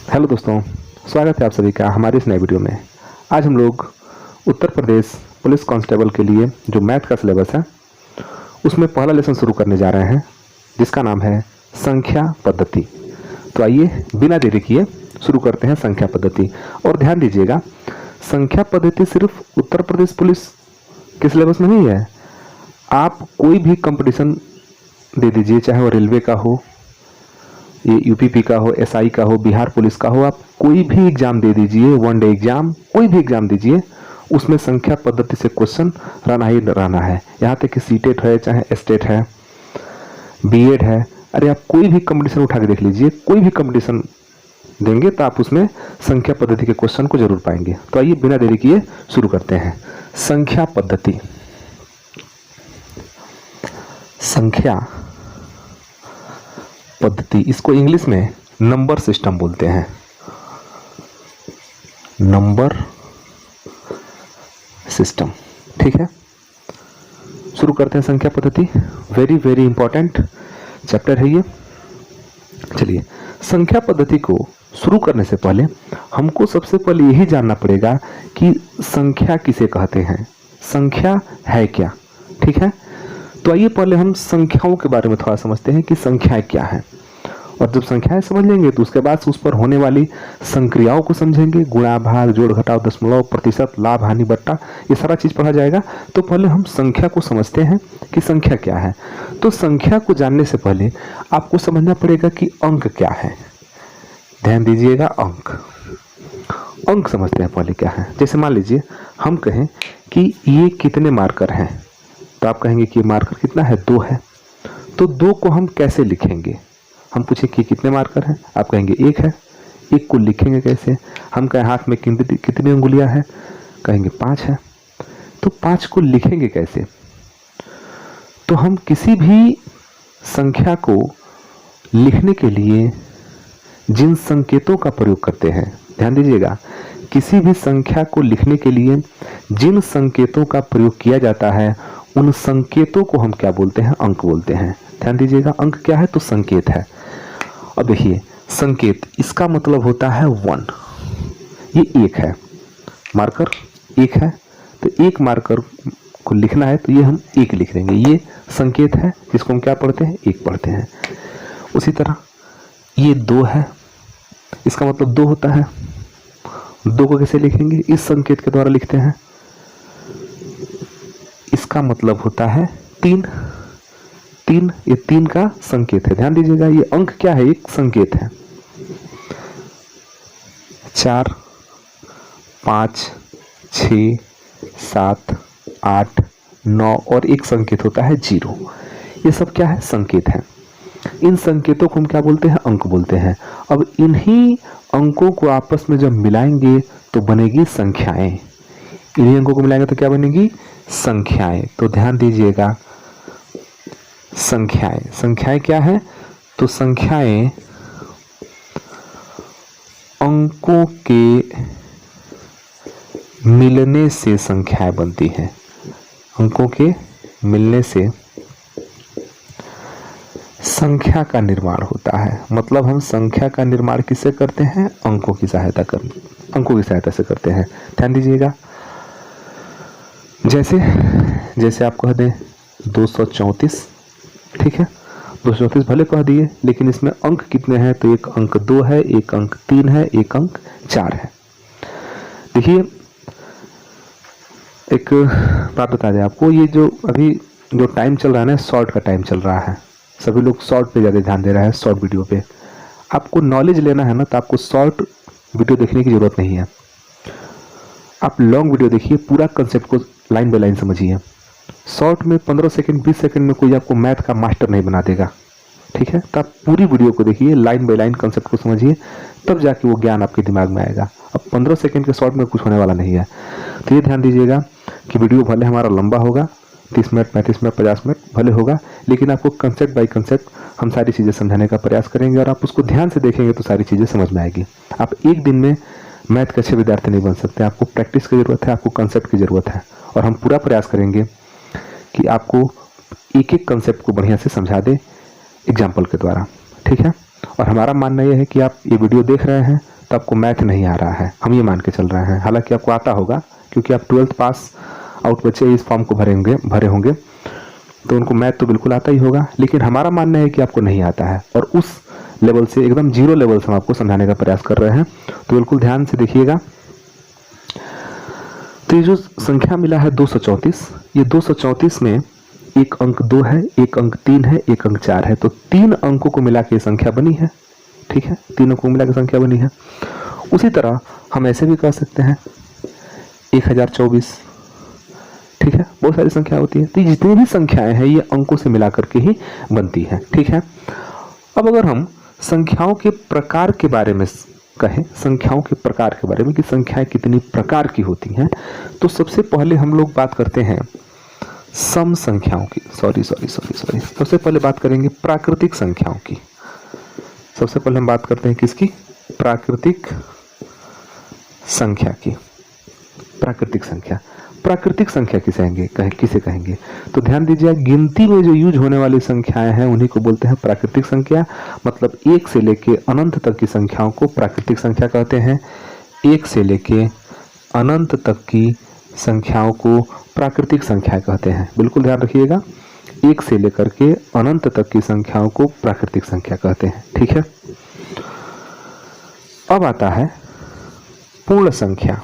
Hello दोस्तों, स्वागत है आप सभी का हमारे इस नए वीडियो में। आज हम लोग उत्तर प्रदेश पुलिस कांस्टेबल के लिए जो मैथ का सिलेबस है उसमें पहला लेसन शुरू करने जा रहे हैं, जिसका नाम है संख्या पद्धति। तो आइए बिना देरी किए शुरू करते हैं संख्या पद्धति। और ध्यान दीजिएगा, संख्या पद्धति सिर्फ उत्तर प्रदेश पुलिस के सिलेबस में नहीं है। आप कोई भी कंपटीशन दे दीजिए, चाहे वो रेलवे का हो, ये यूपीपी का हो, एसआई का हो, बिहार पुलिस का हो, आप कोई भी एग्जाम दे दीजिए, वन डे एग्जाम, कोई भी एग्जाम दीजिए, उसमें संख्या पद्धति से क्वेश्चन रहना ही रहना है। यहाँ तक कि सीटेट है, चाहे एस्टेट है, बीएड है, अरे आप कोई भी कंपटीशन उठा के देख लीजिए, कोई भी कंपटीशन देंगे तो आप उसमें संख्या पद्धति के क्वेश्चन को जरूर पाएंगे। तो आइए बिना देरी किए शुरू करते हैं। संख्या पद्धति, संख्या पद्धति, इसको इंग्लिश में नंबर सिस्टम बोलते हैं। नंबर सिस्टम, ठीक है। शुरू करते हैं संख्या पद्धति। वेरी वेरी इंपॉर्टेंट चैप्टर है ये। चलिए, संख्या पद्धति को शुरू करने से पहले हमको सबसे पहले यही जानना पड़ेगा कि संख्या किसे कहते हैं, संख्या है क्या, ठीक है। तो आइए पहले हम संख्याओं के बारे में थोड़ा समझते हैं कि संख्याएं क्या है। और जब संख्याएं समझ लेंगे तो उसके बाद उस पर होने वाली संक्रियाओं को समझेंगे। गुणा, भाग, जोड़, घटाव, दशमलव, प्रतिशत, लाभ, हानि, बट्टा, ये सारा चीज पढ़ा जाएगा। तो पहले हम संख्या को समझते हैं कि संख्या क्या है। तो संख्या को जानने से पहले आपको समझना पड़ेगा कि अंक क्या है। ध्यान दीजिएगा, अंक समझते हैं पहले क्या है। जैसे मान लीजिए हम कहें कि ये कितने मार्कर हैं, तो आप कहेंगे कि मार्कर कितना है, 2 है। तो 2 को हम कैसे लिखेंगे, हम पूछे कि कितने मार्कर हैं, आप कहेंगे 1 है। 1 को लिखेंगे कैसे, हम कहें हाथ में कितनी उंगलियां हैं, कहेंगे 5 है। तो 5 को लिखेंगे कैसे। तो हम किसी भी संख्या को लिखने के लिए जिन संकेतों का प्रयोग करते हैं, ध्यान दीजिएगा, किसी भी संख्या को लिखने के लिए जिन संकेतों का प्रयोग किया जाता है उन संकेतों को हम क्या बोलते हैं, अंक बोलते हैं। ध्यान दीजिएगा, अंक क्या है, तो संकेत है। अब देखिए, संकेत, इसका मतलब होता है 1। ये 1 है, मार्कर 1 है, तो 1 मार्कर को लिखना है तो ये हम 1 लिख देंगे। ये संकेत है जिसको हम क्या पढ़ते हैं, 1 पढ़ते हैं। उसी तरह ये 2 है, इसका मतलब 2 होता है। 2 को कैसे लिखेंगे, इस संकेत के द्वारा लिखते हैं। इसका मतलब होता है 3। ये 3 का संकेत है। ध्यान दीजिएगा, ये अंक क्या है, एक संकेत है। 4, 5, 6, 7, 8, 9 और एक संकेत होता है 0। ये सब क्या है, संकेत है। इन संकेतों को हम क्या बोलते हैं, अंक बोलते हैं। अब इन्हीं अंकों को आपस में जब मिलाएंगे तो बनेगी संख्याएं। इन्हीं अंकों को मिलाएंगे तो क्या बनेगी, संख्याएं। तो ध्यान दीजिएगा, संख्याएं क्या है, तो संख्याएं अंकों के मिलने से संख्याएं बनती हैं। अंकों के मिलने से संख्या का निर्माण होता है। मतलब हम संख्या का निर्माण किससे करते हैं, अंकों की सहायता से करते हैं। ध्यान दीजिएगा, जैसे आप कह दें 234, ठीक है, 234 भले कह दिए, लेकिन इसमें अंक कितने हैं, तो एक अंक 2 है, एक अंक 3 है, एक अंक 4 है। देखिए, एक बात बता दें आपको, ये जो अभी जो टाइम चल रहा है ना, शॉर्ट का टाइम चल रहा है। सभी लोग शॉर्ट पे ज़्यादा ध्यान दे रहे हैं, शॉर्ट वीडियो पे। आपको नॉलेज लेना है ना, तो आपको शॉर्ट वीडियो देखने की ज़रूरत नहीं है। आप लॉन्ग वीडियो देखिए, पूरा कंसेप्ट को लाइन बाय लाइन समझिए। शॉर्ट में 15 सेकंड 20 सेकंड में कोई आपको मैथ का मास्टर नहीं बना देगा, ठीक है। तो आप पूरी वीडियो को देखिए, लाइन बाय लाइन कंसेप्ट को समझिए, तब जाके वो ज्ञान आपके दिमाग में आएगा। अब 15 सेकंड के शॉर्ट में कुछ होने वाला नहीं है। तो ये ध्यान दीजिएगा कि वीडियो भले हमारा लंबा होगा, 30 मिनट, 35 मिनट, 50 मिनट भले होगा, लेकिन आपको कंसेप्ट बाय कंसेप्ट हम सारी चीज़ें समझाने का प्रयास करेंगे और आप उसको ध्यान से देखेंगे तो सारी चीज़ें समझ में आएगी। आप एक दिन में मैथ के अच्छे विद्यार्थी नहीं बन सकते, आपको प्रैक्टिस की ज़रूरत है, आपको कंसेप्ट की ज़रूरत है। और हम पूरा प्रयास करेंगे कि आपको एक एक कंसेप्ट को बढ़िया से समझा दे एग्जाम्पल के द्वारा, ठीक है। और हमारा मानना यह है कि आप ये वीडियो देख रहे हैं तो आपको मैथ नहीं आ रहा है, हम ये मान के चल रहे हैं। हालांकि आपको आता होगा, क्योंकि आप 12th पास आउट बच्चे इस फॉर्म को भरे होंगे, तो उनको मैथ तो बिल्कुल आता ही होगा। लेकिन हमारा मानना है कि आपको नहीं आता है, और उस लेवल से, एकदम जीरो लेवल से हम आपको समझाने का प्रयास कर रहे हैं। तो बिल्कुल ध्यान से देखिएगा। तो ये जो संख्या मिला है 234, ये 234 में एक अंक 2 है, एक अंक 3 है, एक अंक 4 है। तो 3 अंकों को मिला के संख्या बनी है। ठीक है, 3 अंकों को मिला के संख्या बनी है। उसी तरह हम ऐसे भी कह सकते हैं 1024। ठीक है, बहुत सारी संख्या होती है। तो जितनी भी संख्याएं हैं ये अंकों से मिला करके ही बनती है। ठीक है, अब अगर हम संख्याओं के प्रकार के बारे में कहें, संख्याओं के प्रकार के बारे में कि संख्याएं कितनी प्रकार की होती हैं, तो सबसे पहले हम लोग बात करते हैं सम संख्याओं की। सॉरी, सबसे पहले बात करेंगे प्राकृतिक संख्याओं की। सबसे पहले हम बात करते हैं किसकी? प्राकृतिक संख्या की। प्राकृतिक संख्या, प्राकृतिक संख्या किसे कहेंगे? तो ध्यान दीजिए, गिनती में जो यूज होने वाली संख्याएं हैं उन्हीं को बोलते हैं प्राकृतिक संख्या। मतलब 1 से लेके अनंत तक की संख्याओं को प्राकृतिक संख्या कहते हैं। 1 से लेके अनंत तक की संख्याओं को प्राकृतिक संख्या कहते हैं। बिल्कुल ध्यान रखिएगा, 1 से लेकर के अनंत तक की संख्याओं को प्राकृतिक संख्या कहते हैं। ठीक है, अब आता है पूर्ण संख्या।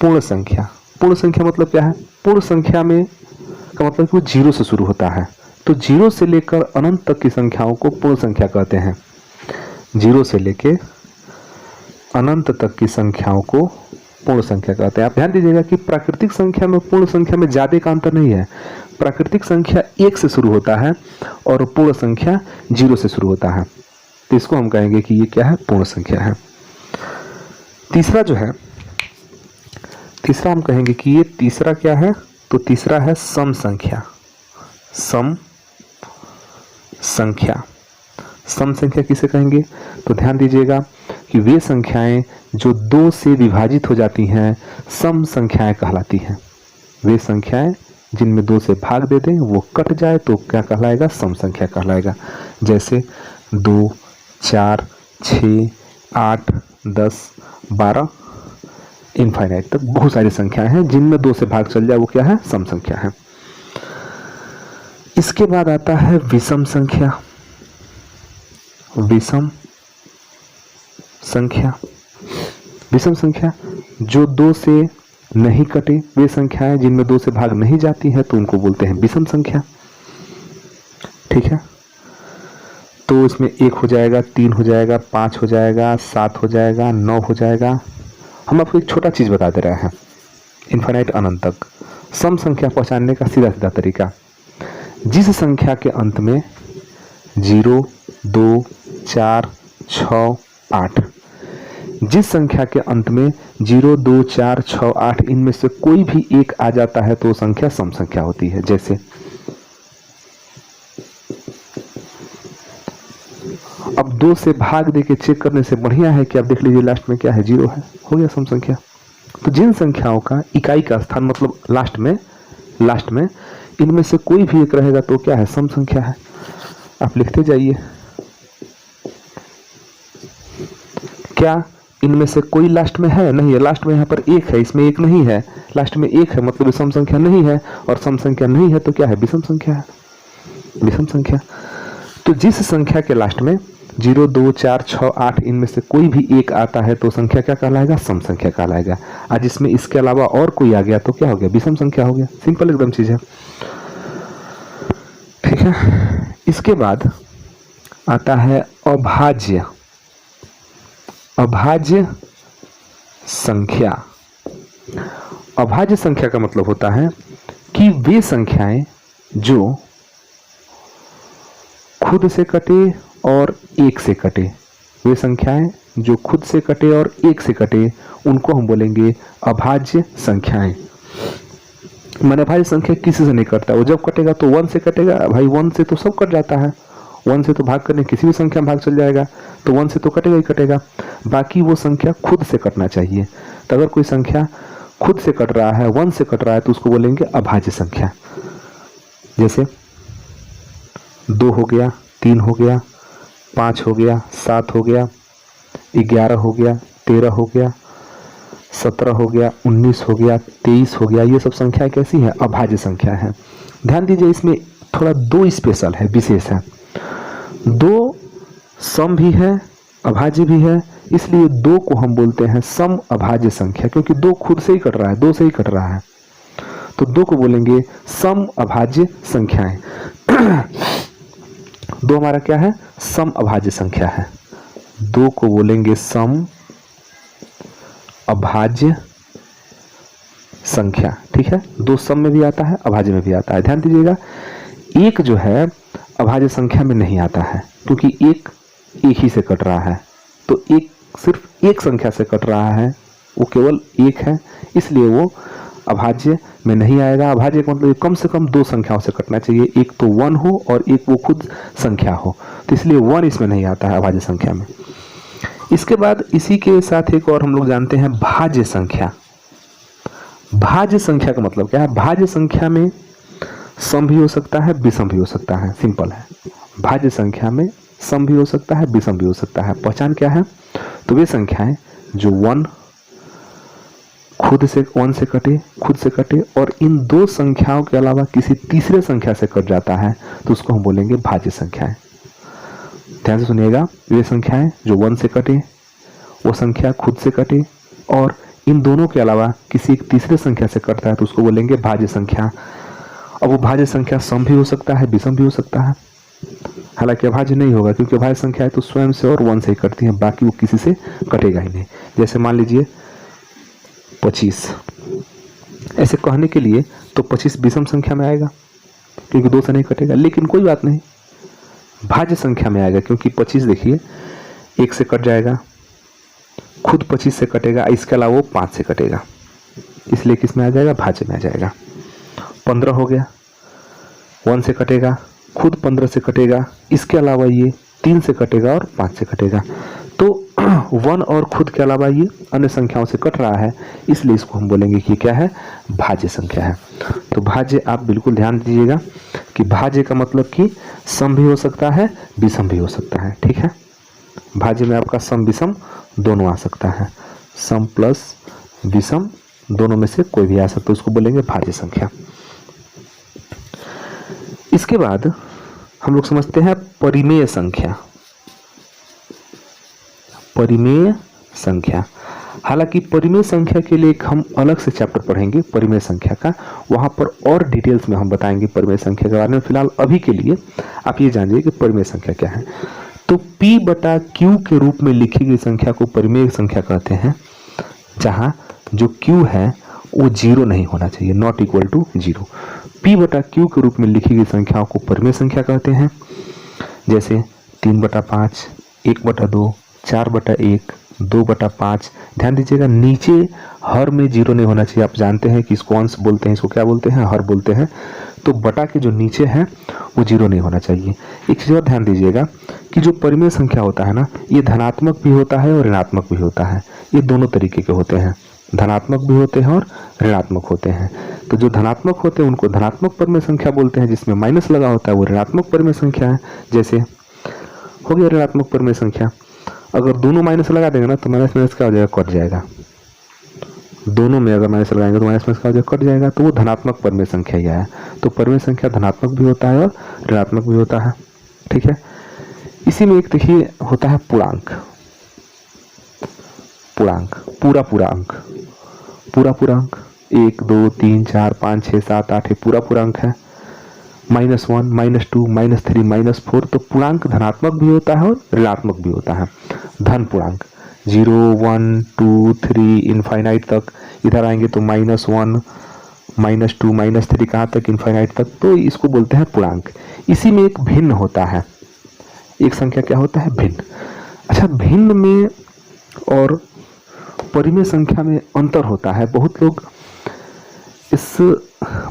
पूर्ण संख्या, पूर्ण संख्या मतलब क्या है? पूर्ण संख्या में का मतलब कि वो 0 से शुरू होता है। तो 0 से लेकर अनंत तक की संख्याओं को पूर्ण संख्या कहते हैं। 0 से लेके अनंत तक की संख्याओं को पूर्ण संख्या कहते हैं। आप ध्यान दीजिएगा कि प्राकृतिक संख्या में पूर्ण संख्या में ज्यादा का अंतर नहीं है। प्राकृतिक संख्या 1 से शुरू होता है और पूर्ण संख्या 0 से शुरू होता है। तो इसको हम कहेंगे कि ये क्या है? पूर्ण संख्या है। तीसरा जो है, तीसरा हम कहेंगे कि ये तीसरा क्या है? तो तीसरा है सम संख्या। सम संख्या, सम संख्या किसे कहेंगे? तो ध्यान दीजिएगा कि वे संख्याएं जो 2 से विभाजित हो जाती हैं सम संख्याएं कहलाती हैं। वे संख्याएं जिनमें 2 से भाग दे दें, वो कट जाए तो क्या कहलाएगा? सम संख्या कहलाएगा। जैसे 2, 4, 6, 8, 10, 12 इनफाइनाइट तक बहुत सारी संख्याएं हैं जिनमें 2 से भाग चल जाए, वो क्या है? सम संख्या है। इसके बाद आता है विषम संख्या। विषम संख्या, विषम संख्या जो 2 से नहीं कटे, वे संख्याएं जिनमें 2 से भाग नहीं जाती है तो उनको बोलते हैं विषम संख्या। ठीक है, तो इसमें 1 हो जाएगा, 3 हो जाएगा, 5 हो जाएगा, 7 हो जाएगा, 9 हो जाएगा। हम आपको एक छोटा चीज बता दे रहे हैं, इनफाइनाइट अनंत तक सम संख्या पहचानने का सीधा सीधा तरीका। जिस संख्या के अंत में 0, 2, 4, 6, 8, जिस संख्या के अंत में 0, 2, 4, 6, 8 इनमें से कोई भी एक आ जाता है तो संख्या सम संख्या होती है। जैसे अब 2 से भाग देके चेक करने से बढ़िया है कि आप देख लीजिए लास्ट में क्या है? 0 है, हो गया सम संख्या। तो जिन संख्याओं का इकाई का स्थान मतलब लास्ट में इनमें से कोई भी एक रहेगा तो क्या है? सम संख्या है। आप लिखते जाइए, क्या इनमें से कोई लास्ट में है? नहीं है। लास्ट में यहाँ पर 1 है, इसमें 1 नहीं है। लास्ट में 1 है मतलब सम संख्या नहीं है, और सम संख्या नहीं है तो क्या है? विषम संख्या है। विषम संख्या, तो जिस संख्या के लास्ट में 0, 2, 4, 6, 8 इनमें से कोई भी एक आता है तो संख्या क्या कहलाएगा? सम संख्या कहलाएगा। आज इसमें इसके अलावा और कोई आ गया तो क्या हो गया? विषम संख्या हो गया। सिंपल एकदम चीज है। ठीक है, इसके बाद आता है अभाज्य। अभाज्य संख्या। अभाज्य संख्या का मतलब होता है कि वे संख्याएं जो खुद से कटे और 1 से कटे, वे संख्याएं जो खुद से कटे और 1 से कटे उनको हम बोलेंगे अभाज्य संख्याएं। माने अभाज्य संख्या किसी से नहीं कटता, वो जब कटेगा तो 1 से कटेगा। भाई 1 से तो सब कट जाता है, 1 से तो भाग करने किसी भी संख्या में भाग चल जाएगा, तो 1 से तो कटेगा ही कटेगा। बाकी वो संख्या खुद से कटना चाहिए। तो अगर कोई संख्या खुद से कट रहा है, 1 से कट रहा है, तो उसको बोलेंगे अभाज्य संख्या। जैसे 2 हो गया, 3 हो गया, 5 हो गया, 7 हो गया, 11 हो गया, 13 हो गया, 17 हो गया, 19 हो गया, 23 हो गया। ये सब संख्या कैसी है? अभाज्य संख्या है। ध्यान दीजिए इसमें थोड़ा 2 स्पेशल है, विशेष है। 2 सम भी है, अभाज्य भी है, इसलिए 2 को हम बोलते हैं सम अभाज्य संख्या, क्योंकि 2 खुद से ही कट रहा है, 2 से ही कट रहा है, तो 2 को बोलेंगे सम अभाज्य संख्याएं। 2 हमारा क्या है? सम अभाज्य संख्या है। 2 को बोलेंगे सम अभाज्य संख्या। ठीक है, 2 सम में भी आता है, अभाज्य में भी आता है। ध्यान दीजिएगा, 1 जो है अभाज्य संख्या में नहीं आता है, क्योंकि 1 एक ही से कट रहा है, तो 1 सिर्फ एक संख्या से कट रहा है, वो केवल 1 है, इसलिए वो अभाज्य में नहीं आएगा। अभाज्य का मतलब कम से कम 2 संख्याओं से कटना चाहिए, एक तो 1 हो और एक वो खुद संख्या हो, तो इसलिए 1 इसमें नहीं आता है अभाज्य संख्या में। इसके बाद इसी के साथ एक और हम लोग जानते हैं भाज्य संख्या। भाज्य संख्या का मतलब क्या है? भाज्य संख्या में सम भी हो सकता है, विषम भी हो सकता है। सिंपल है, भाज्य संख्या में सम भी हो सकता है, विषम भी हो सकता है। पहचान क्या है? तो वे संख्याएं जो 1 खुद से कटे और इन 2 संख्याओं के अलावा किसी तीसरे संख्या से कट जाता है, तो उसको हम बोलेंगे भाज्य संख्याएं। ध्यान से सुनिएगा, वे संख्याएं जो 1 से कटे, वो संख्या खुद से कटे और इन दोनों के अलावा किसी एक तीसरे संख्या से कटता है, तो उसको बोलेंगे भाज्य संख्या। अब वो भाज्य संख्या सम भी हो सकता है, विषम भी हो सकता है। हालांकि अभाज्य नहीं होगा, क्योंकि अभाज्य संख्या है तो स्वयं से और 1 से ही कटती है, बाकी वो किसी से कटेगा ही नहीं। जैसे मान लीजिए 25, ऐसे कहने के लिए तो 25 विषम संख्या में आएगा, क्योंकि 2 से नहीं कटेगा, लेकिन कोई बात नहीं, भाज्य संख्या में आएगा, क्योंकि 25 देखिए 1 से कट जाएगा, खुद 25 से कटेगा, इसके अलावा वो 5 से कटेगा, इसलिए किस में आ जाएगा? भाज्य में आ जाएगा। 15 हो गया, 1 से कटेगा, खुद 15 से कटेगा, इसके अलावा ये 3 से कटेगा और 5 से कटेगा, तो 1 और खुद के अलावा ये अन्य संख्याओं से कट रहा है, इसलिए इसको हम बोलेंगे कि क्या है? भाज्य संख्या है। तो भाज्य आप बिल्कुल ध्यान दीजिएगा कि भाज्य का मतलब कि सम भी हो सकता है, विषम भी हो सकता है। ठीक है, भाज्य में आपका सम विषम दोनों आ सकता है, सम प्लस विषम दोनों में से कोई भी आ सकता है, उसको बोलेंगे भाज्य संख्या। इसके बाद हम लोग समझते हैं परिमेय संख्या। परिमेय संख्या, हालांकि परिमेय संख्या के लिए एक हम अलग से चैप्टर पढ़ेंगे परिमेय संख्या का, वहां पर और डिटेल्स में हम बताएंगे परिमेय संख्या के बारे में। फिलहाल अभी के लिए आप ये जानिए कि परिमेय संख्या क्या है। तो P बटा Q के रूप में लिखी गई संख्या को परिमेय संख्या कहते हैं, जहां जो Q है वो 0 नहीं होना चाहिए, नॉट इक्वल टू 0। P बटा Q के रूप में लिखी गई संख्याओं को परिमेय संख्या कहते हैं, जैसे 3/5, 1/2, 4/1, 2/5। ध्यान दीजिएगा, नीचे हर में 0 नहीं होना चाहिए। आप जानते हैं कि इसको अंश बोलते हैं, इसको क्या बोलते हैं? हर बोलते हैं। तो बटा के जो नीचे है वो 0 नहीं होना चाहिए। एक चीज़ और ध्यान दीजिएगा कि जो परिमेय संख्या होता है ना, ये धनात्मक भी होता है और ऋणात्मक भी होता है। ये दोनों तरीके के होते हैं, धनात्मक भी होते हैं और ऋणात्मक होते हैं। तो जो धनात्मक होते हैं उनको धनात्मक परिमेय संख्या बोलते हैं, जिसमें माइनस लगा होता है वो ऋणात्मक परिमेय संख्या है। जैसे हो गया ऋणात्मक परिमेय संख्या, अगर दोनों माइनस लगा देंगे ना तो माइनस माइनस क्या हो जाएगा? कट जाएगा। दोनों में अगर माइनस लगाएंगे तो माइनस माइनस क्या हो जाएगा? कट जाएगा। तो वो धनात्मक परिमेय संख्या ही है। तो परिमेय संख्या धनात्मक भी होता है और ऋणात्मक भी होता है। ठीक है, इसी में एक देखिए होता है पूर्णांक। पूर्णांक पूरा अंक, पूरा अंक 1 2 3 4 5 6 7 8 पूरा अंक है। -1, -2, -3, -4। तो पूर्णांक धनात्मक भी होता है और ऋणात्मक भी होता है। धन पूर्णांक 0 1 2 3 इनफाइनाइट तक, इधर आएंगे तो -1 -2 -3 कहाँ तक? इनफाइनाइट तक। तो इसको बोलते हैं पूर्णांक। इसी में एक भिन्न होता है, एक संख्या क्या होता है? भिन्न। अच्छा, भिन्न में और परिमेय संख्या में अंतर होता है। बहुत लोग इस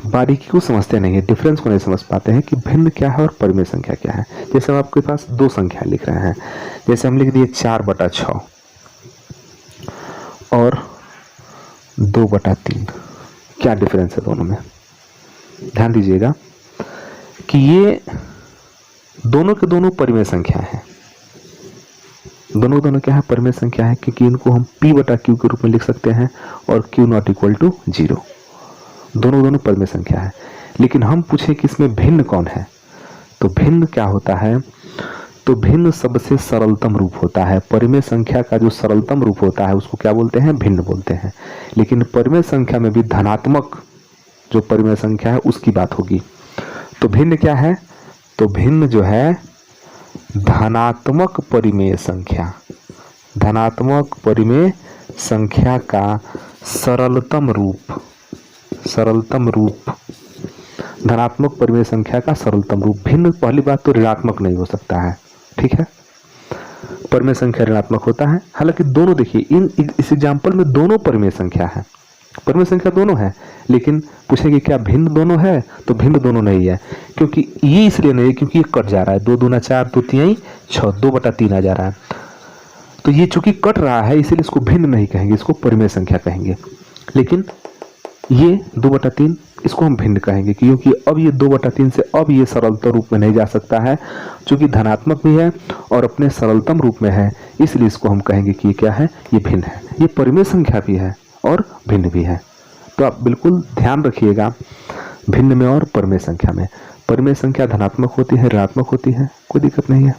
बारीकी को समझते नहीं है, डिफरेंस को नहीं समझ पाते हैं कि भिन्न क्या है और परिमेय संख्या क्या है। जैसे हम आपके पास 2 संख्या लिख रहे हैं, जैसे हम लिख दिए 4/6 और 2/3। क्या डिफरेंस है दोनों में? ध्यान दीजिएगा कि ये दोनों के दोनों परिमेय संख्या हैं, दोनों दोनों क्या है, परिमेय संख्या है, क्योंकि इनको हम p बटा q के रूप में लिख सकते हैं और q नॉट इक्वल टू 0। दोनों दोनों परिमेय संख्या है। लेकिन हम पूछे कि इसमें भिन्न कौन है, तो भिन्न क्या होता है, तो भिन्न सबसे सरलतम रूप होता है। परिमेय संख्या का जो सरलतम रूप होता है उसको क्या बोलते हैं, भिन्न बोलते हैं। लेकिन परिमेय संख्या में भी धनात्मक जो परिमेय संख्या है उसकी बात होगी। तो भिन्न क्या है, तो भिन्न जो है धनात्मक परिमेय संख्या, धनात्मक परिमेय संख्या का सरलतम रूप, सरलतम रूप, धनात्मक परिमेय संख्या का सरलतम रूप। भिन्न पहली बात तो ऋणात्मक नहीं हो सकता है, ठीक है, परिमेय संख्या ऋणात्मक होता है। हालांकि दोनों देखिए इस एग्जाम्पल में दोनों परिमेय संख्या है, परिमेय संख्या दोनों है, लेकिन पूछेंगे क्या भिन्न दोनों है, तो भिन्न दोनों नहीं है। क्योंकि ये इसलिए नहीं है क्योंकि ये कट जा रहा है, 2 दूना 4, 2 तिहाई 6, 2/3 आ जा रहा है। तो ये चूंकि कट रहा है इसीलिए इसको भिन्न नहीं कहेंगे, इसको परिमेय संख्या कहेंगे। लेकिन ये 2/3 इसको हम भिन्न कहेंगे, क्योंकि अब ये 2/3 से अब ये सरलतम रूप में नहीं जा सकता है, चूंकि धनात्मक भी है और अपने सरलतम रूप में है, इसलिए इसको हम कहेंगे कि ये क्या है, ये भिन्न है। ये परिमेय संख्या भी है और भिन्न भी है। तो आप बिल्कुल ध्यान रखिएगा भिन्न में और परिमेय संख्या में। परिमेय संख्या धनात्मक होती है, ऋणात्मक होती है, कोई दिक्कत नहीं है,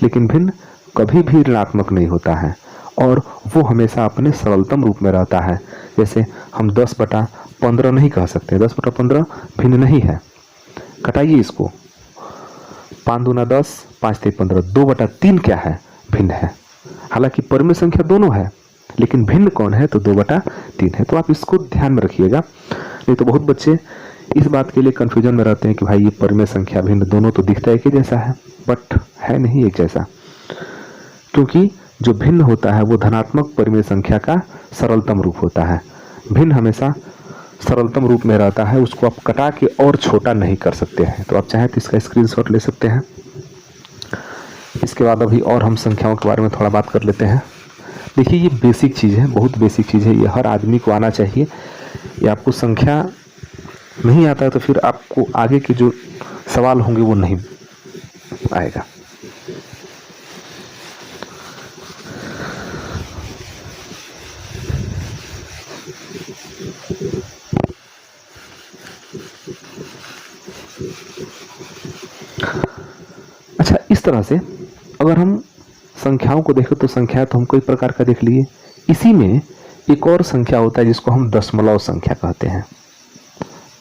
लेकिन भिन्न कभी भी ऋणात्मक नहीं होता है और वो हमेशा अपने सरलतम रूप में रहता है। जैसे हम 10/15 नहीं कह सकते, 10/15 भिन्न नहीं है, घटाइए इसको, 5 दूना 10, 5 तिहाई 15, 2/3 क्या है, भिन्न है। हालांकि परिमेय संख्या दोनों है, लेकिन भिन्न कौन है, तो 2/3 है। तो आप इसको ध्यान में रखिएगा, नहीं तो बहुत बच्चे इस बात के लिए कंफ्यूजन में रहते हैं कि भाई ये परिमेय संख्या भिन्न दोनों तो दिखता है एक ही जैसा है, बट है नहीं एक जैसा, क्योंकि जो भिन्न होता है वो धनात्मक परिमेय संख्या का सरलतम रूप होता है। भिन्न हमेशा सरलतम रूप में रहता है, उसको आप कटा के और छोटा नहीं कर सकते हैं। तो आप चाहें तो इसका स्क्रीनशॉट ले सकते हैं। इसके बाद अभी और हम संख्याओं के बारे में थोड़ा बात कर लेते हैं। देखिए ये बेसिक चीज़ है, बहुत बेसिक चीज़ है, ये हर आदमी को आना चाहिए। ये आपको संख्या नहीं आता है तो फिर आपको आगे के जो सवाल होंगे वो नहीं आएगा। अच्छा, इस तरह से अगर हम संख्याओं को देखें तो संख्या तो हम कई प्रकार का देख लिए। इसी में एक और संख्या होता है जिसको हम दशमलव संख्या कहते हैं।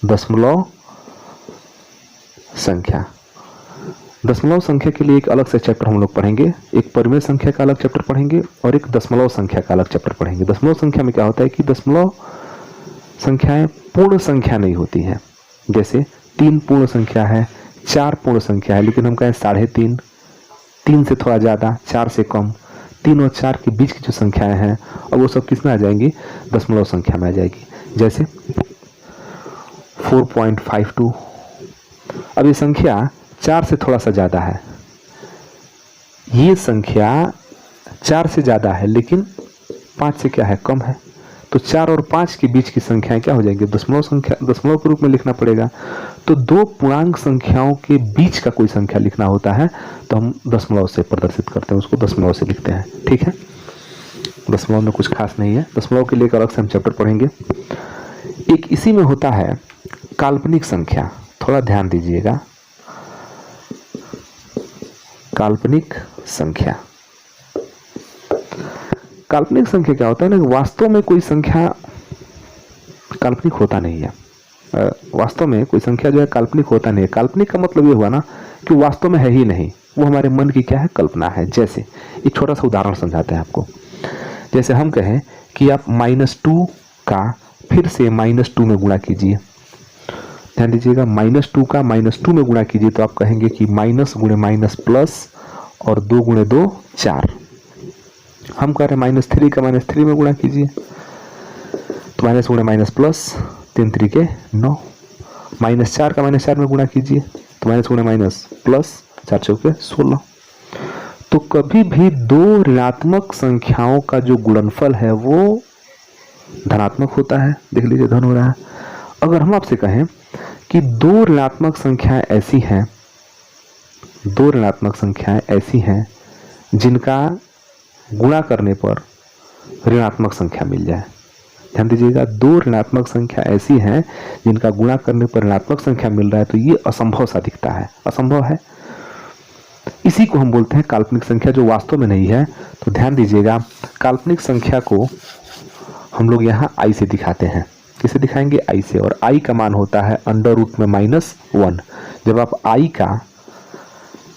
दशमलव संख्या, दशमलव संख्या के लिए एक अलग से चैप्टर हम लोग पढ़ेंगे। एक परिमेय संख्या का अलग चैप्टर पढ़ेंगे और एक दशमलव संख्या का अलग चैप्टर पढ़ेंगे। दशमलव संख्या में क्या होता है कि दशमलव संख्याएं पूर्ण संख्या नहीं होती हैं। जैसे 3 पूर्ण संख्या है, 4 पूर्ण संख्या है, लेकिन हम कहें 3.5, 3 से थोड़ा ज़्यादा, 4 से कम, 3 और 4 के बीच की जो संख्याएं हैं और वो सब किस में आ जाएंगी, दशमलव संख्या में आ जाएगी। जैसे 4.52। अब ये संख्या 4 से थोड़ा सा ज़्यादा है, ये संख्या 4 से ज़्यादा है लेकिन 5 से क्या है, कम है। तो 4 और 5 के बीच की संख्याएं क्या हो जाएंगी, दशमलव संख्या, दशमलव के रूप में लिखना पड़ेगा। तो 2 पूर्णांक संख्याओं के बीच का कोई संख्या लिखना होता है तो हम दशमलव से प्रदर्शित करते हैं, उसको दशमलव से लिखते हैं, ठीक है। दशमलव में कुछ खास नहीं है, दशमलव के लिए एक अलग से हम चैप्टर पढ़ेंगे। एक इसी में होता है काल्पनिक संख्या, थोड़ा ध्यान दीजिएगा। काल्पनिक संख्या, काल्पनिक संख्या क्या होता है ना, वास्तव में कोई संख्या काल्पनिक होता नहीं है। वास्तव में कोई संख्या जो है काल्पनिक होता नहीं है। काल्पनिक का मतलब ये हुआ ना कि वास्तव में है ही नहीं, वो हमारे मन की क्या है, कल्पना है। जैसे एक छोटा सा उदाहरण समझाते हैं आपको। जैसे हम कहें कि आप -2 का फिर से -2 में गुणा कीजिए, ध्यान दीजिएगा, -2 का -2 में गुणा कीजिए तो आप कहेंगे कि माइनस गुणे माइनस प्लस और 2 गुणे 2 4। हम कह रहे हैं -3 का -3 में गुणा कीजिए तो माइनस गुणे माइनस प्लस, 3 3 9। -4 का -4 में गुणा कीजिए तो माइनस गुणे माइनस प्लस, 4 चौके 16। तो कभी भी 2 ऋणात्मक संख्याओं का जो गुणनफल है वो धनात्मक होता है। देख लीजिए धन हो रहा है। अगर हम आपसे कहें कि 2 ऋणात्मक संख्याएं ऐसी हैं, 2 ऋणात्मक संख्याएं ऐसी हैं जिनका गुणा करने पर ऋणात्मक संख्या मिल जाए। ध्यान दीजिएगा, दो ऋणात्मक संख्या ऐसी हैं जिनका गुणा करने पर ऋणात्मक संख्या मिल रहा है, तो ये असंभव सा दिखता है, असंभव है। इसी को हम बोलते हैं काल्पनिक संख्या, जो वास्तव में नहीं है। तो ध्यान दीजिएगा, काल्पनिक संख्या को हम लोग यहाँ आई से दिखाते हैं। किसे दिखाएंगे? आई से। और आई का मान होता है अंडर रूट में -1। जब आप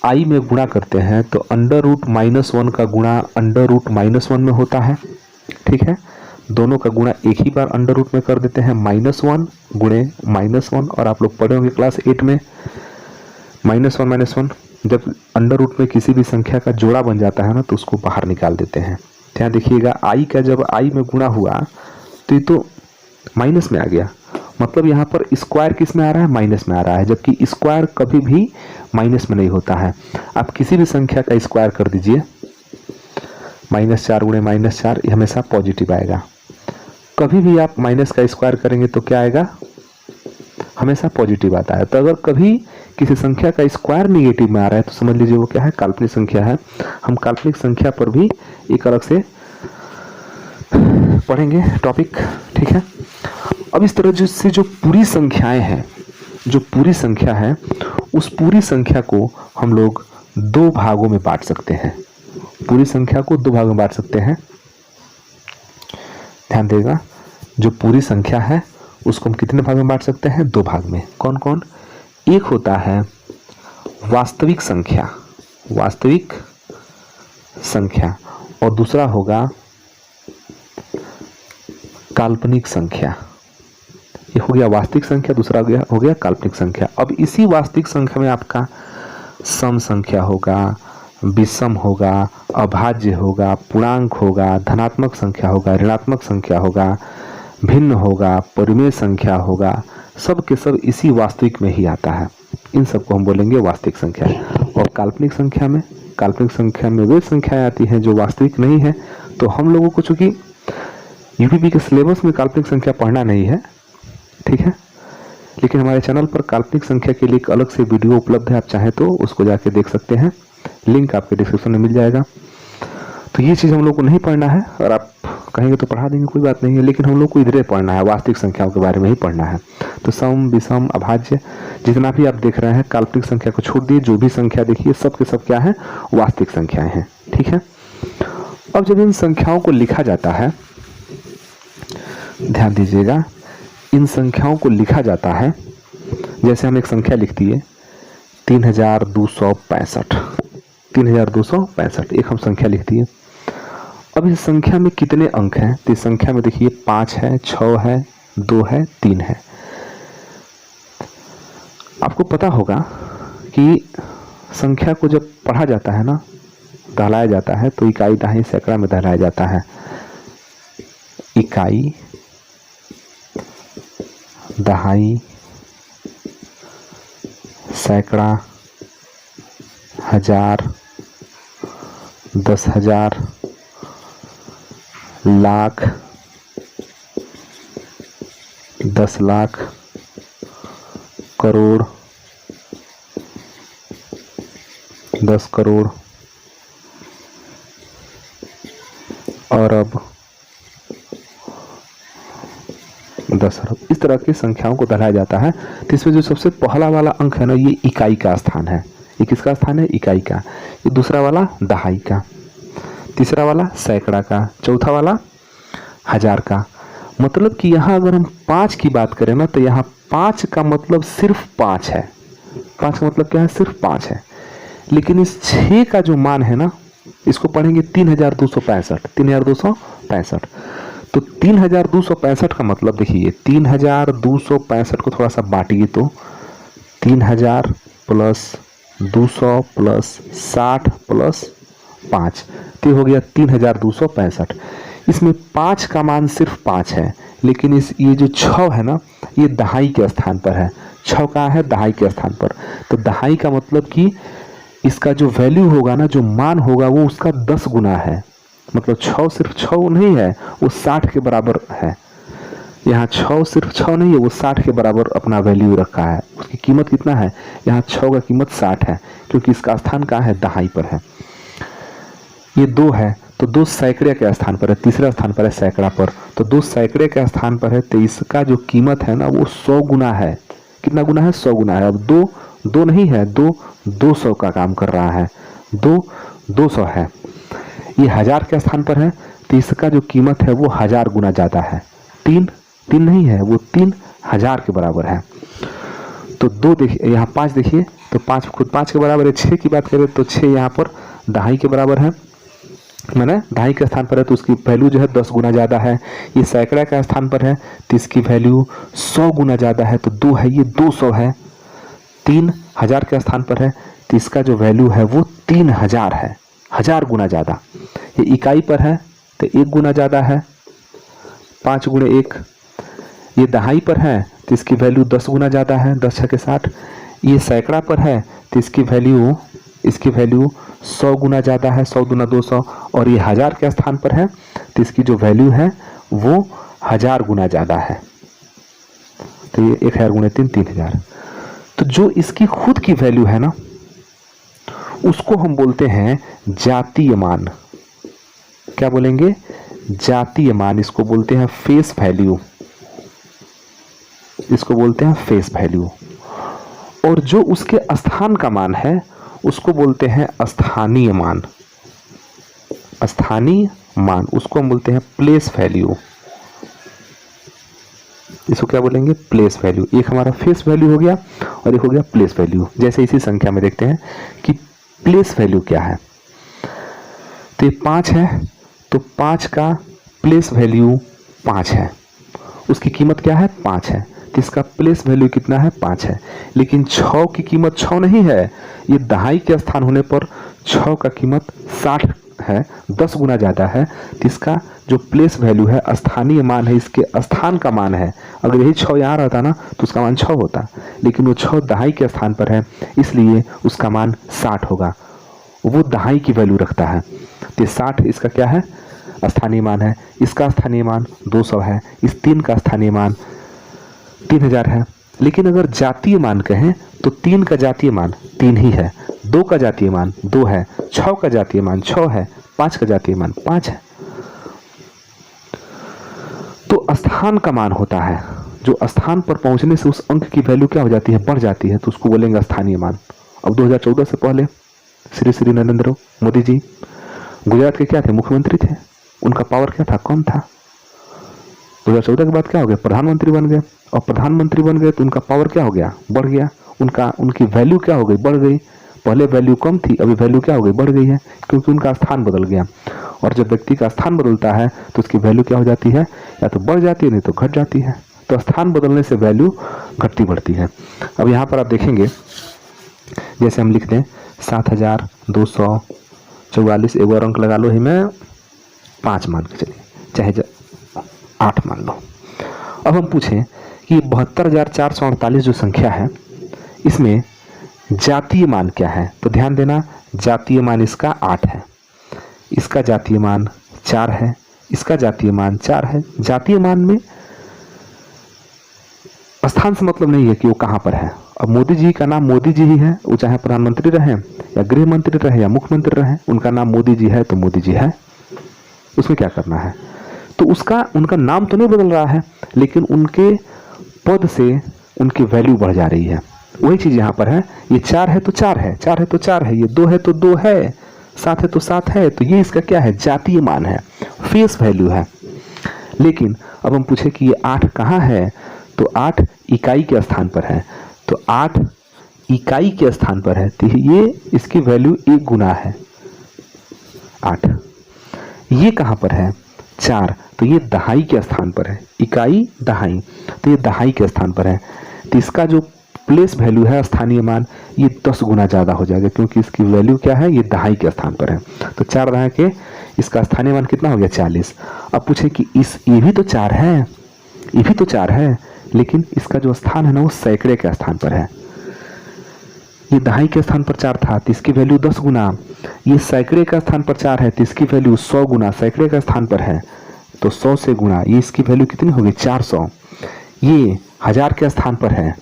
आई में गुणा करते हैं तो अंडर रूट -1 का गुणा अंडर रूट -1 में होता है। ठीक है, दोनों का गुणा एक ही बार अंडर रूट में कर देते हैं, -1 गुणे -1। और आप लोग पढ़े होंगे क्लास 8 में, -1 जब अंडर रूट में किसी भी संख्या का जोड़ा बन जाता है ना, तो उसको बाहर निकाल देते हैं। ध्यान देखिएगा, आई का जब आई में गुणा हुआ तो ये तो माइनस में आ गया, मतलब यहाँ पर स्क्वायर किस में आ रहा है? माइनस में आ रहा है, जबकि स्क्वायर कभी भी माइनस में नहीं होता है। आप किसी भी संख्या का स्क्वायर कर दीजिए, -4 गुणे -4, ये हमेशा पॉजिटिव आएगा। कभी भी आप माइनस का स्क्वायर करेंगे तो क्या आएगा? हमेशा पॉजिटिव आता है। तो अगर कभी किसी संख्या का स्क्वायर निगेटिव में आ रहा है तो समझ लीजिए वो क्या है? काल्पनिक संख्या है। हम काल्पनिक संख्या पर भी एक अलग से पढ़ेंगे टॉपिक। ठीक है, अब इस तरह से जो पूरी संख्याएं हैं, जो पूरी संख्या है, उस पूरी संख्या को हम लोग दो भागों में बांट सकते हैं। पूरी संख्या को दो भागों में बांट सकते हैं। ध्यान देगा, जो पूरी संख्या है उसको हम कितने भाग में बांट सकते हैं? दो भाग में। कौन कौन? एक होता है वास्तविक संख्या, वास्तविक संख्या, और दूसरा होगा काल्पनिक संख्या। ये हो गया वास्तविक संख्या, दूसरा हो गया काल्पनिक संख्या। अब इसी वास्तविक संख्या में आपका सम संख्या होगा, विषम होगा, अभाज्य होगा, पूर्णांक होगा, धनात्मक संख्या होगा, ऋणात्मक संख्या होगा, भिन्न होगा, परिमेय संख्या होगा, सब के सब इसी वास्तविक में ही आता है। इन सबको हम बोलेंगे वास्तविक संख्या। और काल्पनिक संख्या में वे संख्याएं आती हैं जो वास्तविक नहीं है। तो हम लोगों को चूंकि यूपीपी के सिलेबस में काल्पनिक संख्या पढ़ना नहीं है, ठीक है, लेकिन हमारे चैनल पर काल्पनिक संख्या के लिए एक अलग से वीडियो उपलब्ध है, आप चाहें तो उसको जाके देख सकते हैं, लिंक आपके डिस्क्रिप्शन में मिल जाएगा। तो ये चीज़ हम लोग को नहीं पढ़ना है, और आप कहेंगे तो पढ़ा देंगे, कोई बात नहीं है, लेकिन हम लोग को इधर पढ़ना है, वास्तविक संख्याओं के बारे में ही पढ़ना है। तो सम, विषम, अभाज्य, जितना भी आप देख रहे हैं, काल्पनिक संख्या को छोड़ दिए, जो भी संख्या देखिए सब के सब क्या है? वास्तविक संख्याएं हैं। ठीक है, अब जब इन संख्याओं को लिखा जाता है, ध्यान दीजिएगा, इन संख्याओं को लिखा जाता है, जैसे हम एक संख्या लिख दिए 3265, 3265 एक हम संख्या लिख दिए। अब इस संख्या में कितने अंक हैं? तो इस संख्या में देखिए 5 है, 6 है, 2 है, 3 है। आपको पता होगा कि संख्या को जब पढ़ा जाता है ना, दहलाया जाता है, तो इकाई, दहाई, सैकड़ा में दहलाया जाता है। इकाई, दहाई, सैकड़ा, हजार, 10,000, लाख, 10 लाख, करोड़, 10 करोड़, अरब, 10 अरब, इस तरह की संख्याओं को दर्शाया जाता है। तो इसमें जो सबसे पहला वाला अंक है ना, ये इकाई का स्थान है। ये किसका स्थान है? इकाई का। ये दूसरा वाला दहाई का, तीसरा वाला सैकड़ा का, चौथा वाला हजार का। मतलब कि यहाँ अगर हम 5 की बात करें ना, तो यहाँ 5 का मतलब सिर्फ 5 है। 5 का मतलब क्या है? सिर्फ 5 है। लेकिन इस 6 का जो मान है ना, इसको पढ़ेंगे 3265, 3265। तो 3265 का मतलब देखिए, 3265 को थोड़ा सा बांटिए तो 3000 प्लस 200 प्लस 60 प्लस 5, तो हो गया 3265। इसमें 5 का मान सिर्फ 5 है, लेकिन ये जो 6 है ना, ये दहाई के स्थान पर है। 6 कहाँ है? दहाई के स्थान पर। तो दहाई का मतलब कि इसका जो वैल्यू होगा ना, जो मान होगा, वो उसका 10 गुना है। मतलब 6 सिर्फ 6 नहीं है, वो 60 के बराबर है। यहाँ 6 सिर्फ 6 नहीं है, वो 60 के बराबर अपना वैल्यू रखा है। उसकी कीमत कितना है? यहाँ 6 का कीमत 60 है, क्योंकि इसका स्थान कहाँ है? दहाई पर है। ये 2 है, तो 2 सैकड़े के स्थान पर है, तीसरा स्थान पर है सैकड़ा पर, तो 2 सैकड़े के स्थान पर है, तो इसका जो कीमत है ना वो 100 गुना है। कितना गुना है? 100 गुना है। अब 2 नहीं है, 200 का काम कर रहा है, 200 है। ये 1000 के स्थान पर है, तो इसका जो कीमत है वो 1000 गुना ज़्यादा है। 3 नहीं है, वो 3000 के बराबर है। तो 2 देखिए, यहाँ 5 देखिए, तो 5 खुद 5 के बराबर है। 6 की बात करें तो 6 यहाँ पर 2.5 के बराबर है, मैंने 2.5 के स्थान पर है, तो उसकी वैल्यू जो है 10 गुना ज़्यादा है। ये सैकड़ा का स्थान पर है, तो इसकी वैल्यू 100 गुना ज़्यादा है, तो 2 है, ये 200 है। 3000 के स्थान पर है, तो इसका जो वैल्यू है वो 3000 है, 1000 गुना ज़्यादा। ये इकाई पर है तो 1 गुना ज़्यादा है, 5 गुणे 1। ये 2.5 पर है तो इसकी वैल्यू 10 गुना ज़्यादा है, 10 छके 60। ये सैकड़ा पर है तो इसकी वैल्यू 100 गुना ज़्यादा है, 100 गुना 200। और ये 1000 के स्थान पर है तो इसकी जो वैल्यू है वो 1000 गुना ज़्यादा है। तो ये 1000 गुणे 3, 3000। तो जो इसकी खुद की वैल्यू है ना उसको हम बोलते हैं जातीय मान। क्या बोलेंगे? जातीय मान। इसको बोलते हैं फेस वैल्यू, इसको बोलते हैं फेस वैल्यू। और जो उसके स्थान का मान है उसको बोलते हैं स्थानीय मान। स्थानीय मान उसको हम बोलते हैं प्लेस वैल्यू। इसको क्या बोलेंगे? Place value. एक हमारा फेस वैल्यू हो गया और एक हो गया प्लेस वैल्यू। जैसे इसी संख्या में देखते हैं कि प्लेस वैल्यू क्या है। तो ये 5 है, तो 5 का प्लेस वैल्यू 5 है, उसकी कीमत क्या है? 5 है, तो इसका प्लेस वैल्यू कितना है? 5 है। लेकिन 6 की कीमत 6 नहीं है, ये 2.5 के स्थान होने पर 6 का कीमत 60 है, 10 गुना ज़्यादा है। तो इसका जो प्लेस वैल्यू है, स्थानीय मान है, इसके स्थान का मान है। अगर यही 6 यहाँ रहता ना तो उसका मान 6 होता, लेकिन वो 6 2.5 के स्थान पर है, इसलिए उसका मान 60 होगा। वो 2.5 की वैल्यू रखता है, तो 60 इसका क्या है? स्थानीय मान है। इसका स्थानीय मान 200 है, इस 3 का स्थानीय मान 3000 है। लेकिन अगर जातीय मान कहें तो 3 का जातीय मान 3 ही है, 2 का जातीय मान 2 है, 6 का जातीय मान 6 है, 5 का जातीय मान 5 है। तो स्थान का मान होता है, जो स्थान पर पहुंचने से उस अंक की वैल्यू क्या हो जाती है? बढ़ जाती है, तो उसको बोलेंगे स्थानीय मान। अब 2014 से पहले श्री नरेंद्र मोदी जी गुजरात के क्या थे? मुख्यमंत्री थे। उनका पावर क्या था? कम था। 2014 के बाद क्या हो गया? प्रधानमंत्री बन गए। और प्रधानमंत्री बन गए तो उनका पावर क्या हो गया? बढ़ गया। उनकी वैल्यू क्या हो गई? बढ़ गई। पहले वैल्यू कम थी, अभी वैल्यू क्या हो गई? बढ़ गई है, क्योंकि उनका स्थान बदल गया। और जब व्यक्ति का स्थान बदलता है तो उसकी वैल्यू क्या हो जाती है? या तो बढ़ जाती है, नहीं तो घट जाती है। तो स्थान बदलने से वैल्यू घटती बढ़ती है। अब यहाँ पर आप देखेंगे, जैसे हम लिख दें 7244, एक बार अंक लगा लो, ही मैं 5 मान के चलिए, चाहे 8 मान लो। अब हम पूछें कि 72,448 जो संख्या है इसमें जातीय मान क्या है? तो ध्यान देना, जातीय मान इसका 8 है, इसका जातीय मान 4 है, इसका जातीय मान 4 है। जातीय मान में स्थान से मतलब नहीं है कि वो कहाँ पर है। अब मोदी जी का नाम मोदी जी ही है, वो चाहे प्रधानमंत्री रहे या गृह मंत्री रहे या मुख्यमंत्री रहे, उनका नाम मोदी जी है तो मोदी जी है, उसमें क्या करना है? तो उनका नाम तो नहीं बदल रहा है, लेकिन उनके पद से उनकी वैल्यू बढ़ जा रही है। वही चीज यहाँ पर है। ये 4 है तो 4 है, 4 है तो 4 है, ये 2 है तो 2 है, 7 है तो 7 है। तो ये इसका क्या है? जातीय मान है, फेस वैल्यू है। लेकिन अब हम पूछे कि ये 8 कहाँ है? तो 8 इकाई के स्थान पर है, तो 8 इकाई के स्थान पर है, तो ये इसकी वैल्यू 1 गुना है 8। ये कहाँ पर है? 4, तो ये 2.5 के स्थान पर है, इकाई 2.5, तो ये 2.5 के स्थान पर है। तो इसका जो प्लेस वैल्यू है, स्थानीय मान, ये 10 गुना ज़्यादा हो जाएगा, क्योंकि इसकी वैल्यू क्या है? ये 2.5 के स्थान पर है। तो 4 2 के इसका स्थानीय मान कितना हो गया? 40। अब पूछे कि ये भी तो 4 है, ये भी तो 4 है, लेकिन इसका जो स्थान है ना वो सैकड़े के स्थान पर है। ये 2.5 के स्थान पर 4 था तो इसकी वैल्यू 10 गुना, ये सैकड़े का स्थान पर 4 है तो इसकी वैल्यू 100 गुना, सैकड़े का स्थान पर है तो 100 से गुना, ये इसकी वैल्यू कितनी होगी? 400। ये 1000 के स्थान पर है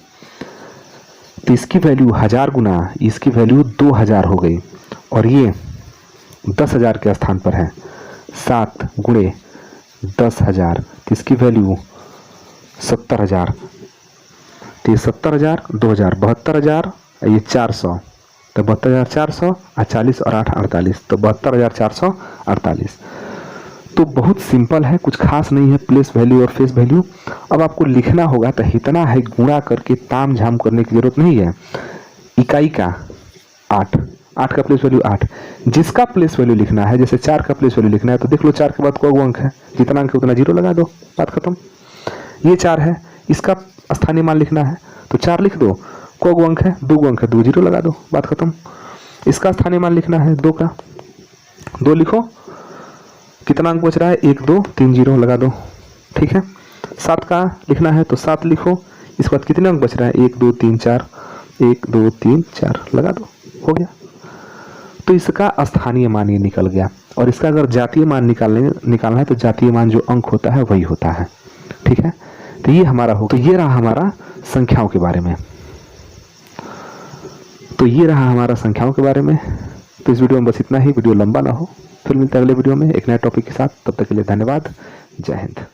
तो इसकी वैल्यू 1000 गुना, इसकी वैल्यू 2000 हो गई। और ये 10,000 के स्थान पर है 7 गुणे 10,000, तो इसकी वैल्यू 70,000। तो ये 70,000, 2,000, 72,000, ये 400, तो 72,400, 40 और 8 48, तो 72,448। तो बहुत सिंपल है, कुछ खास नहीं है, प्लेस वैल्यू और फेस वैल्यू। अब आपको लिखना होगा तो इतना है, गुणा करके ताम झाम करने की जरूरत नहीं है। इकाई का 8 का प्लेस वैल्यू 8, जिसका प्लेस वैल्यू लिखना है, जैसे 4 का प्लेस वैल्यू लिखना है तो देख लो 4 के बाद कोई अंक है, जितना अंक है उतना 0 लगा दो, बात खत्म। ये 4 है, इसका स्थानीय मान लिखना है तो 4 लिख दो, कोई अंक है, 2 अंक है, 2 0 लगा दो, बात खत्म। इसका स्थानीय मान लिखना है 2 का, 2 लिखो, कितना अंक बच रहा है, 1 2 3 0 लगा दो, ठीक है। 7 का लिखना है तो 7 लिखो, इसके बाद कितने अंक बच रहा है, 1 2 3 4, 1 2 3 4 लगा दो, हो गया। तो इसका स्थानीय मान ये निकल गया। और इसका अगर जातीय मान निकालना है तो जातीय मान जो अंक होता है वही होता है, ठीक है। तो ये हमारा हो, तो ये रहा हमारा संख्याओं के बारे में। तो ये रहा हमारा संख्याओं के बारे में। तो इस वीडियो में बस इतना ही, वीडियो लंबा ना हो। फिर मिलते हैं अगले वीडियो में एक नए टॉपिक के साथ, तब तक के लिए धन्यवाद, जय हिंद।